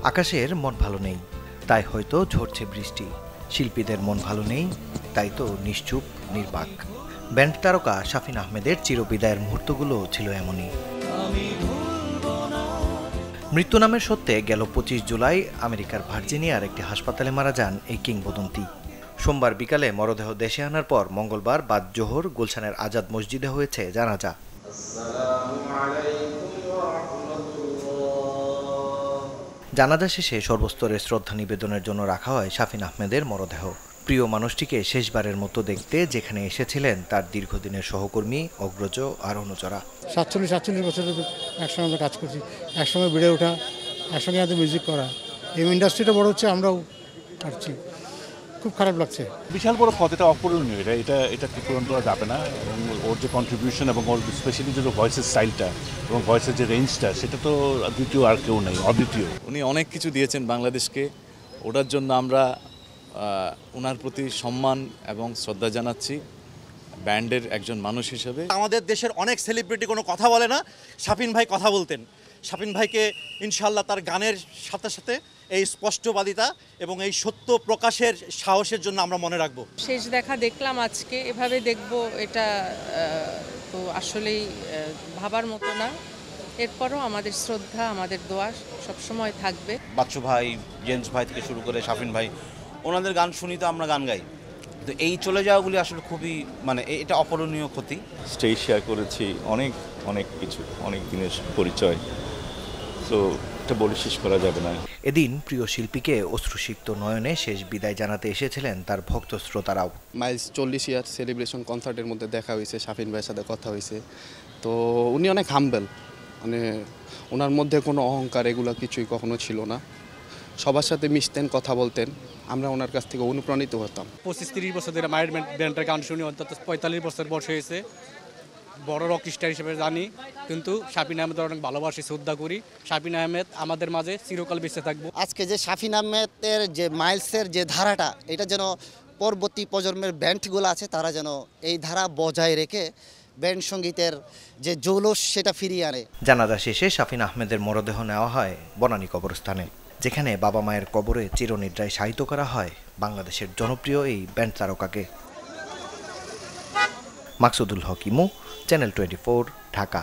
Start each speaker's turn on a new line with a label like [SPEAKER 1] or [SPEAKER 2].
[SPEAKER 1] আকাশের মন ভালো নেই, তাই হয়তো ঝরছে বৃষ্টি। শিল্পীদের মন ভালো নেই, তাই তো নিশ্চুপ নির্বাক। ব্যান্ড তারকা শাফিন আহমেদের চিরবিদায়ের মুহূর্তগুলো ছিল এমনই। মৃত্যু নামের সত্যে গেল 25 জুলাই আমেরিকার ভার্জিনিয়ার একটি হাসপাতালে মারা যান এই কিংবদন্তি। সোমবার বিকালে মরদেহ দেশে আনার পর মঙ্গলবার বাদ জোহর গুলশানের আজাদ মসজিদে হয়েছে জানাজা। জানাজা শেষে সর্বস্তরে শ্রদ্ধা নিবেদনের জন্য রাখা হয় শাফিন আহমেদের মরদেহ। প্রিয় মানুষটিকে শেষবারের মতো দেখতে যেখানে এসেছিলেন তার দীর্ঘদিনের সহকর্মী, অগ্রজ আর অনুচরা।
[SPEAKER 2] 47 বছর একসঙ্গে আমরা কাজ করছি, একসঙ্গে বেড়ে ওঠা, একসঙ্গে আমাদের মিউজিক করা। এই ইন্ডাস্ট্রিটা বড় হচ্ছে, আমরাও পারছি। খুব খারাপ লাগছে।
[SPEAKER 3] বিশাল বড় ক্ষতিটা অপূরণীয়। এটাকে পূরণ করা যাবে না। এবং ওর যে কন্ট্রিবিউশন এবং ওর স্পেশালি যে ভয়েসের স্টাইলটা এবং ভয়েসের যে রেঞ্জটা, সেটা তো দ্বিতীয় আর কেউ নেই, অদ্বিতীয়।
[SPEAKER 4] উনি অনেক কিছু দিয়েছেন বাংলাদেশকে, ওটার জন্য আমরা ওনার প্রতি সম্মান এবং শ্রদ্ধা জানাচ্ছি ব্যান্ডের একজন মানুষ হিসেবে।
[SPEAKER 5] আমাদের দেশের অনেক সেলিব্রিটি কোনো কথা বলে না, শাফিন ভাই কথা বলতেন। শাফিন ভাইকে ইনশাআল্লাহ তার গানের সাথে সাথে এই স্পষ্টবাদিতা এবং এই সত্য প্রকাশের সাহসের জন্য আমরা মনে রাখব।
[SPEAKER 6] শেষ দেখা দেখলাম আজকে, এভাবে দেখব এটা তো আসলেই ভাবার মতো না। এরপরও আমাদের শ্রদ্ধা, আমাদের দোয়া সবসময় থাকবে।
[SPEAKER 7] বাচ্চু ভাই, জেমস ভাই থেকে শুরু করে শাফিন ভাই, ওনাদের গান শুনি তো আমরা গান গাই, তো এই চলে যাওয়াগুলি আসলে খুবই এটা অপূরণীয় ক্ষতি।
[SPEAKER 8] স্টেজ শেয়ার করেছি, অনেক কিছু, অনেক দিনের পরিচয়, তো এটা বলে শেষ করা যাবে না।
[SPEAKER 1] এদিন প্রিয় শিল্পীকে অশ্রুসিক্ত নয়নে শেষ বিদায় জানাতে এসেছিলেন তার ভক্ত শ্রোতারাও।
[SPEAKER 9] মাইলস 40 ইয়ার সেলিব্রেশন কনসার্টের মধ্যে দেখা হয়েছে, শাফিন ভাইয়ের সাথে কথা হয়েছে। তো উনি অনেক হাম্বেল, ওনার মধ্যে কোনো অহংকার এগুলো কিছুই কখনো ছিল না। সবার সাথে মিশতেন, কথা বলতেন, আমরা ওনার কাছ থেকে অনুপ্রাণিত হতাম।
[SPEAKER 2] 25-30 বছর ধরে মায়ের ব্যান্ডের গান শুনি, অন্তত 45 বছর বয়স হয়েছে। বড় রক স্টার হিসেবে জানি, কিন্তু শাফিন আহমেদের অনেক ভালোবাসি, শ্রদ্ধা করি। শাফিন আহমেদ আমাদের মাঝে চিরকাল বেঁচে থাকবো।
[SPEAKER 10] আজকে যে শাফিন আহমেদের যে মাইলসের যে ধারাটা, এটা যেন পরবর্তী প্রজন্মের ব্যান্ডগুলো আছে তারা যেন এই ধারা বজায় রেখে ব্যান্ড সঙ্গীতের যে জৌলস সেটা ফিরিয়ে আনে।
[SPEAKER 1] জানাজা শেষে শাফিন আহমেদের মরদেহ নেওয়া হয় বনানী কবরস্থানে, যেখানে বাবা মায়ের কবরে চিরনিদ্রায় শায়িত করা হয় বাংলাদেশের জনপ্রিয় এই ব্যান্ড তারকাকে। মাকসুদুল হক ইমু, চ্যানেল 24, ঢাকা।